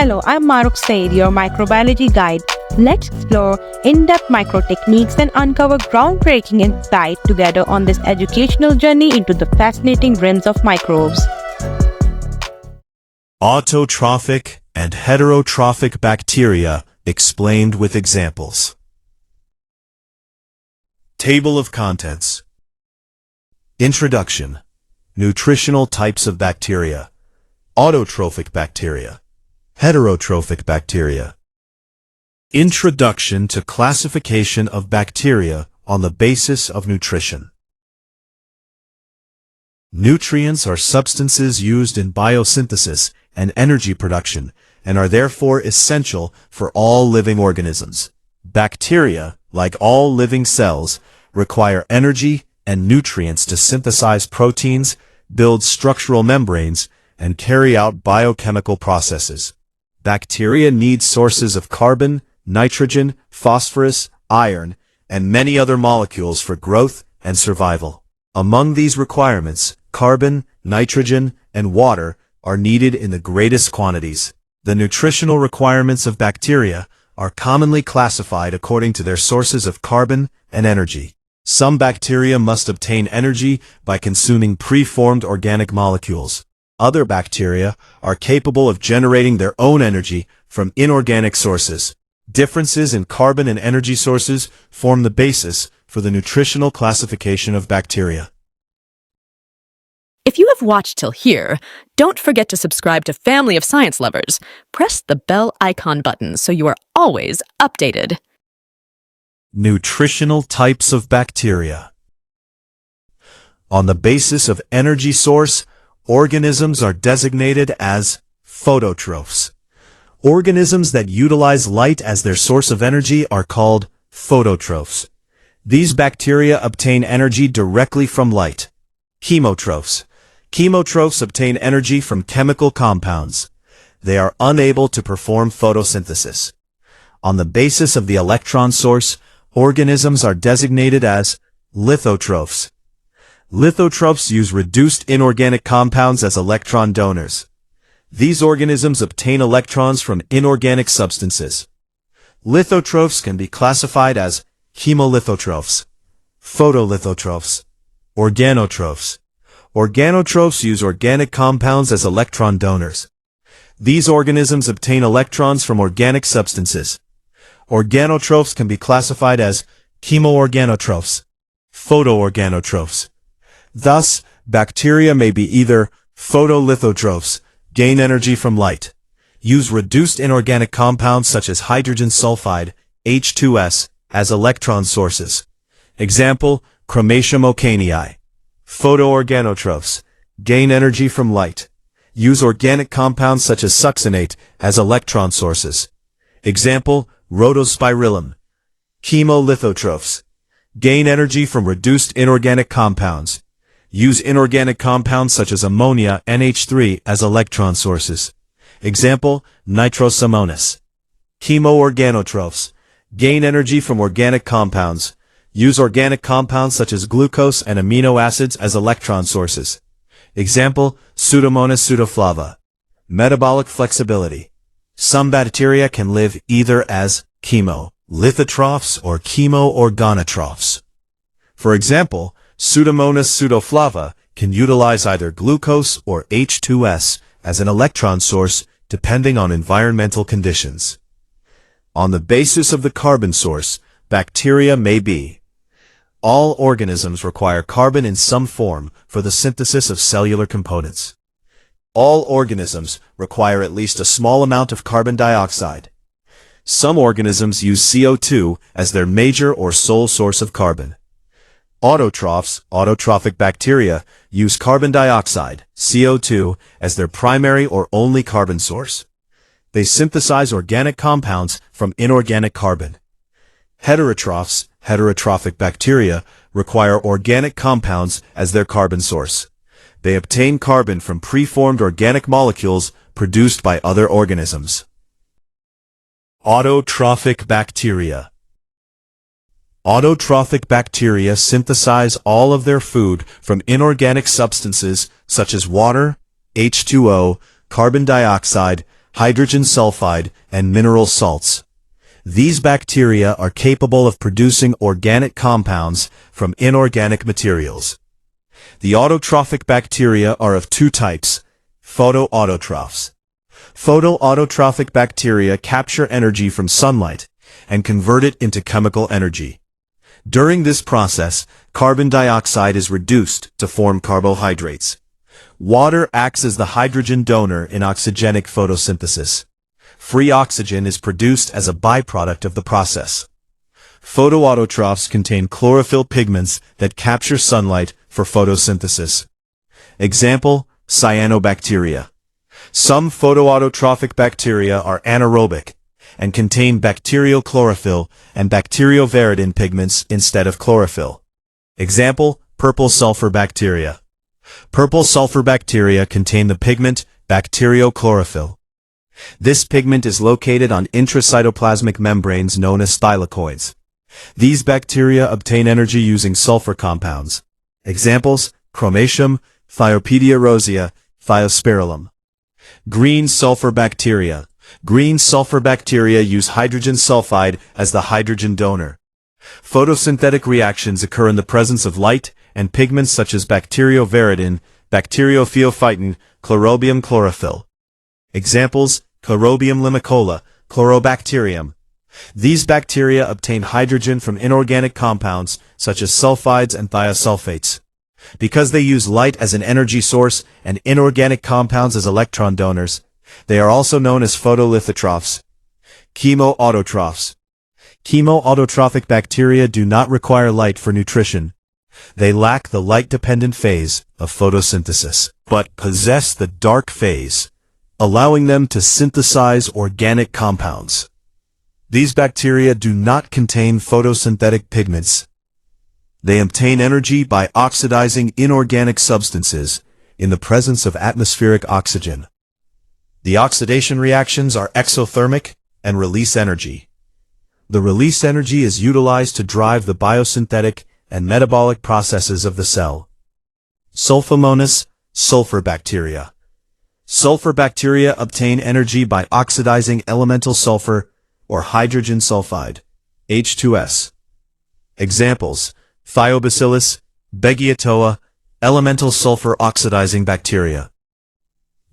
Hello, I'm Maruk Said, your microbiology guide. Let's explore in-depth micro techniques and uncover groundbreaking insight together on this educational journey into the fascinating realms of microbes. Autotrophic and heterotrophic bacteria explained with examples. Table of contents. Introduction. Nutritional types of bacteria. Autotrophic bacteria. Heterotrophic bacteria. Introduction to classification of bacteria on the basis of nutrition. Nutrients are substances used in biosynthesis and energy production and are therefore essential for all living organisms. Bacteria, like all living cells, require energy and nutrients to synthesize proteins, build structural membranes, and carry out biochemical processes. Bacteria need sources of carbon, nitrogen, phosphorus, iron, and many other molecules for growth and survival. Among these requirements, carbon, nitrogen, and water are needed in the greatest quantities. The nutritional requirements of bacteria are commonly classified according to their sources of carbon and energy. Some bacteria must obtain energy by consuming preformed organic molecules. Other bacteria are capable of generating their own energy from inorganic sources. Differences in carbon and energy sources form the basis for the nutritional classification of bacteria. If you have watched till here, don't forget to subscribe to Family of Science Lovers. Press the bell icon button so you are always updated. Nutritional types of bacteria. On the basis of energy source, organisms are designated as phototrophs. Organisms that utilize light as their source of energy are called phototrophs. These bacteria obtain energy directly from light. Chemotrophs. Chemotrophs obtain energy from chemical compounds. They are unable to perform photosynthesis. On the basis of the electron source, organisms are designated as lithotrophs. Lithotrophs use reduced inorganic compounds as electron donors. These organisms obtain electrons from inorganic substances. Lithotrophs can be classified as chemolithotrophs, photo-lithotrophs, organotrophs. Organotrophs use organic compounds as electron donors. These organisms obtain electrons from organic substances. Organotrophs can be classified as chemoorganotrophs, photo-organotrophs. Thus, bacteria may be either photo-lithotrophs, gain energy from light, use reduced inorganic compounds such as hydrogen sulfide, H2S, as electron sources. Example, Chromatium oceanii. Photo-organotrophs, gain energy from light, use organic compounds such as succinate as electron sources. Example, Rhodospirillum. Chemo-lithotrophs, gain energy from reduced inorganic compounds, use inorganic compounds such as ammonia, NH3, as electron sources. Example, Nitrosomonas. Chemoorganotrophs, gain energy from organic compounds, use organic compounds such as glucose and amino acids as electron sources. Example, Pseudomonas pseudoflava. Metabolic flexibility. Some bacteria can live either as chemo-lithotrophs or chemo-organotrophs. For example, Pseudomonas pseudoflava can utilize either glucose or H2S as an electron source depending on environmental conditions. On the basis of the carbon source, bacteria may be. All organisms require carbon in some form for the synthesis of cellular components. All organisms require at least a small amount of carbon dioxide. Some organisms use CO2 as their major or sole source of carbon. Autotrophs, autotrophic bacteria, use carbon dioxide, CO2, as their primary or only carbon source. They synthesize organic compounds from inorganic carbon. Heterotrophs, heterotrophic bacteria, require organic compounds as their carbon source. They obtain carbon from preformed organic molecules produced by other organisms. Autotrophic bacteria. Autotrophic bacteria synthesize all of their food from inorganic substances such as water, H2O, carbon dioxide, hydrogen sulfide, and mineral salts. These bacteria are capable of producing organic compounds from inorganic materials. The autotrophic bacteria are of two types: photoautotrophs. Photoautotrophic bacteria capture energy from sunlight and convert it into chemical energy. During this process, carbon dioxide is reduced to form carbohydrates. Water acts as the hydrogen donor in oxygenic photosynthesis. Free oxygen is produced as a byproduct of the process. Photoautotrophs contain chlorophyll pigments that capture sunlight for photosynthesis. Example, cyanobacteria. Some photoautotrophic bacteria are anaerobic and contain bacterial chlorophyll and bacterioveridin pigments instead of chlorophyll. Example, purple sulfur bacteria. Purple sulfur bacteria contain the pigment bacterial chlorophyll. This pigment is located on intracytoplasmic membranes known as thylakoids. These bacteria obtain energy using sulfur compounds. Examples, chromatium, Thiopedia rosea, Thiospirillum. Green sulfur bacteria. Green sulfur bacteria use hydrogen sulfide as the hydrogen donor. Photosynthetic reactions occur in the presence of light and pigments such as bacterioveridin, bacteriophyophytin, chlorobium chlorophyll. Examples, Chlorobium limicola, Chlorobacterium. These bacteria obtain hydrogen from inorganic compounds such as sulfides and thiosulfates. Because they use light as an energy source and inorganic compounds as electron donors, they are also known as photo-lithotrophs. Chemoautotrophes. Chemoautotrophic bacteria do not require light for nutrition. They lack the light-dependent phase of photosynthesis, but possess the dark phase, allowing them to synthesize organic compounds. These bacteria do not contain photosynthetic pigments. They obtain energy by oxidizing inorganic substances in the presence of atmospheric oxygen. The oxidation reactions are exothermic and release energy. The release energy is utilized to drive the biosynthetic and metabolic processes of the cell. Sulfomonas, sulfur bacteria. Sulfur bacteria obtain energy by oxidizing elemental sulfur or hydrogen sulfide, H2S. Examples, Thiobacillus, Beggiatoa, elemental sulfur oxidizing bacteria.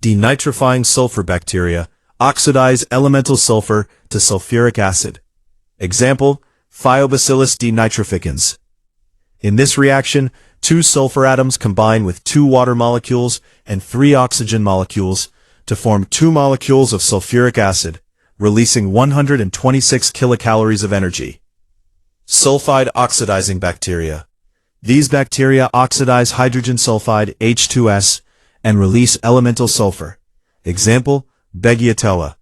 Denitrifying sulfur bacteria oxidize elemental sulfur to sulfuric acid. Example, Thiobacillus denitrificans. In this reaction, 2 sulfur atoms combine with 2 water molecules and 3 oxygen molecules to form 2 molecules of sulfuric acid, releasing 126 kilocalories of energy. Sulfide oxidizing bacteria. These bacteria oxidize hydrogen sulfide H2S and release elemental sulfur. Example, Beggiatoa.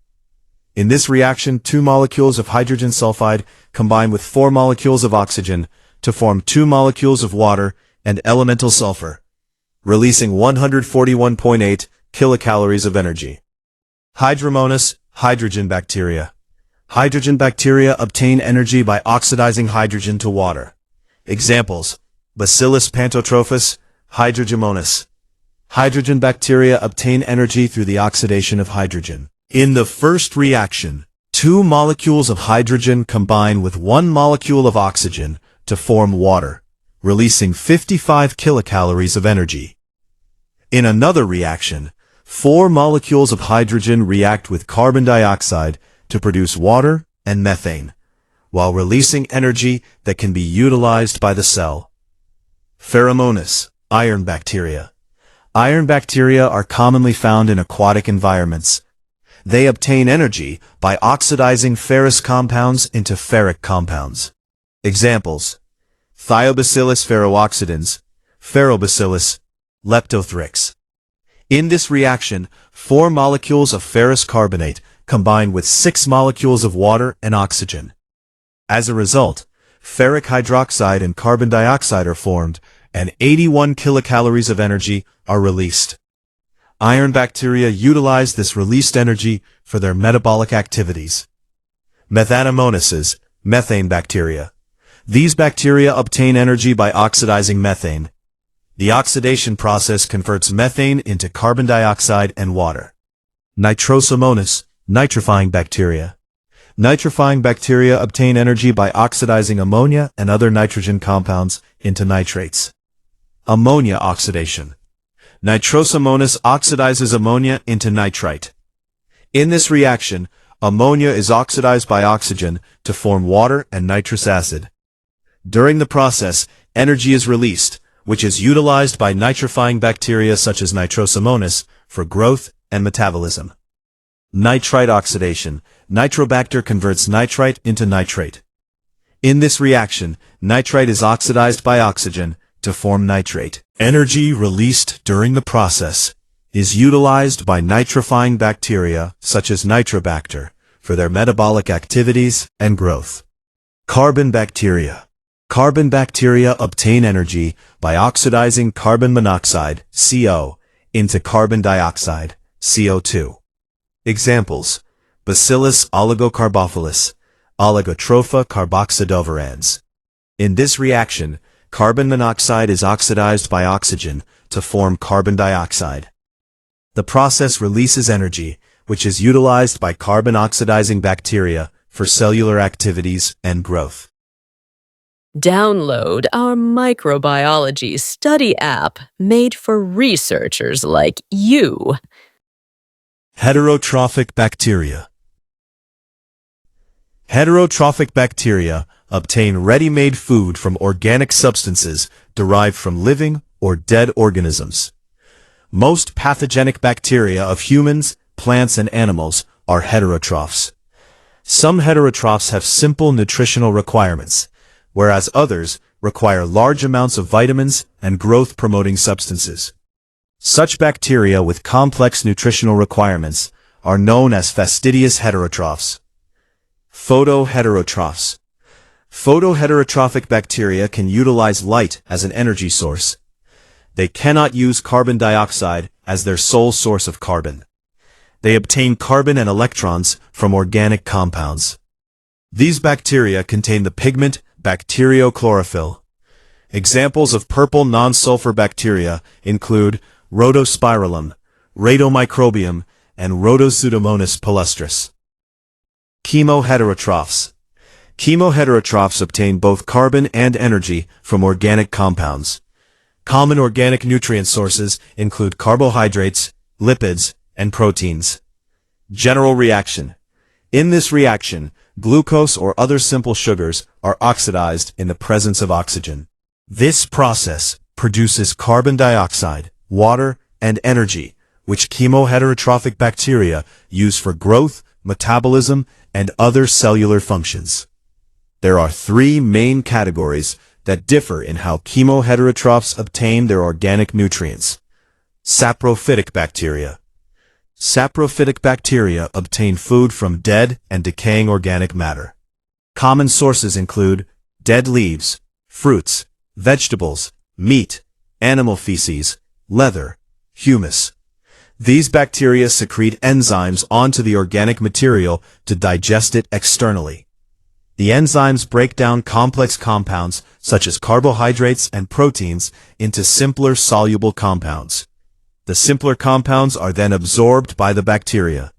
In this reaction, 2 molecules of hydrogen sulfide combine with 4 molecules of oxygen to form 2 molecules of water and elemental sulfur, releasing 141.8 kilocalories of energy. Hydromonas, hydrogen bacteria. Hydrogen bacteria obtain energy by oxidizing hydrogen to water. Examples, Bacillus pantotrophus, Hydrogemonas. Hydrogen bacteria obtain energy through the oxidation of hydrogen. In the first reaction, 2 molecules of hydrogen combine with 1 molecule of oxygen to form water, releasing 55 kilocalories of energy. In another reaction, 4 molecules of hydrogen react with carbon dioxide to produce water and methane, while releasing energy that can be utilized by the cell. Pheromonas, iron bacteria. Iron bacteria are commonly found in aquatic environments. They obtain energy by oxidizing ferrous compounds into ferric compounds. Examples, Thiobacillus ferrooxidans, Ferrobacillus, Leptothrix. In this reaction, 4 molecules of ferrous carbonate combine with 6 molecules of water and oxygen. As a result, ferric hydroxide and carbon dioxide are formed, and 81 kilocalories of energy are released. Iron bacteria utilize this released energy for their metabolic activities. Methanomonases, methane bacteria. These bacteria obtain energy by oxidizing methane. The oxidation process converts methane into carbon dioxide and water. Nitrosomonas, Nitrifying bacteria. Nitrifying bacteria obtain energy by oxidizing ammonia and other nitrogen compounds into nitrates. Ammonia oxidation. Nitrosomonas oxidizes ammonia into nitrite. In this reaction, ammonia is oxidized by oxygen to form water and nitrous acid. During the process, energy is released, which is utilized by nitrifying bacteria such as Nitrosomonas for growth and metabolism. Nitrite oxidation. Nitrobacter converts nitrite into nitrate. In this reaction, nitrite is oxidized by oxygen to form nitrate. Energy released during the process is utilized by nitrifying bacteria such as Nitrobacter for their metabolic activities and growth. Carbon bacteria. Carbon bacteria obtain energy by oxidizing carbon monoxide, CO, into carbon dioxide, CO2. Examples: Bacillus oligocarbophilus, Oligotropha carboxydovirans. In this reaction, carbon monoxide is oxidized by oxygen to form carbon dioxide. The process releases energy, which is utilized by carbon-oxidizing bacteria for cellular activities and growth. Download our microbiology study app made for researchers like you. Heterotrophic bacteria. Heterotrophic bacteria obtain ready-made food from organic substances derived from living or dead organisms. Most pathogenic bacteria of humans, plants, and animals are heterotrophs. Some heterotrophs have simple nutritional requirements, whereas others require large amounts of vitamins and growth-promoting substances. Such bacteria with complex nutritional requirements are known as fastidious heterotrophs. Photoheterotrophes. Photoheterotrophic bacteria can utilize light as an energy source. They cannot use carbon dioxide as their sole source of carbon. They obtain carbon and electrons from organic compounds. These bacteria contain the pigment bacteriochlorophyll. Examples of purple non-sulfur bacteria include Rhodospirillum, Rhadomicrobium, and Rhodopseudomonas palustris. Chemoheterotrophs. Chemoheterotrophs obtain both carbon and energy from organic compounds. Common organic nutrient sources include carbohydrates, lipids, and proteins. General reaction. In this reaction, glucose or other simple sugars are oxidized in the presence of oxygen. This process produces carbon dioxide, water, and energy, which chemoheterotrophic bacteria use for growth, metabolism, and other cellular functions. There are three main categories that differ in how chemoheterotrophs obtain their organic nutrients. Saprophytic bacteria. Saprophytic bacteria obtain food from dead and decaying organic matter. Common sources include dead leaves, fruits, vegetables, meat, animal feces, leather, humus. These bacteria secrete enzymes onto the organic material to digest it externally. The enzymes break down complex compounds such as carbohydrates and proteins into simpler soluble compounds. The simpler compounds are then absorbed by the bacteria.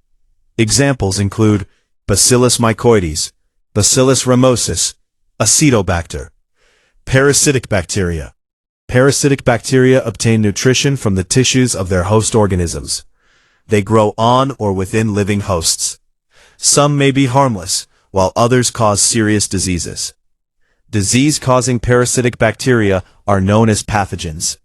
Examples include Bacillus mycoides, Bacillus ramosis, Acetobacter. Parasitic bacteria. Parasitic bacteria obtain nutrition from the tissues of their host organisms. They grow on or within living hosts. Some may be harmless, while others cause serious diseases. Disease-causing parasitic bacteria are known as pathogens.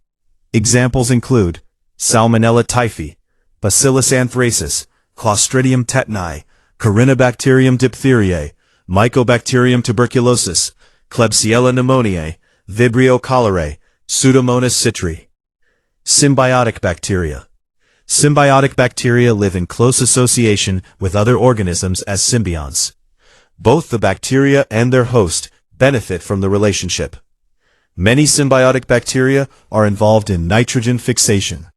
Examples include Salmonella typhi, Bacillus anthracis, Clostridium tetani, Corynebacterium diphtheriae, Mycobacterium tuberculosis, Klebsiella pneumoniae, Vibrio cholerae, Pseudomonas citri. Symbiotic bacteria. Symbiotic bacteria live in close association with other organisms as symbionts. Both the bacteria and their host benefit from the relationship. Many symbiotic bacteria are involved in nitrogen fixation.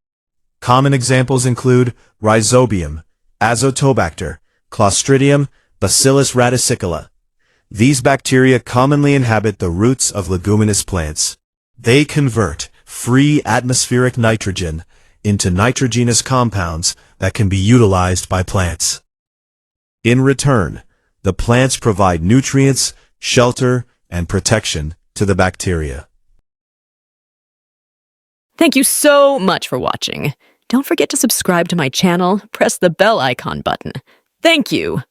Common examples include Rhizobium, Azotobacter, Clostridium, Bacillus radicicula. These bacteria commonly inhabit the roots of leguminous plants. They convert free atmospheric nitrogen into nitrogenous compounds that can be utilized by plants. In return, the plants provide nutrients, shelter, and protection to the bacteria. Thank you so much for watching. Don't forget to subscribe to my channel, press the bell icon button. Thank you!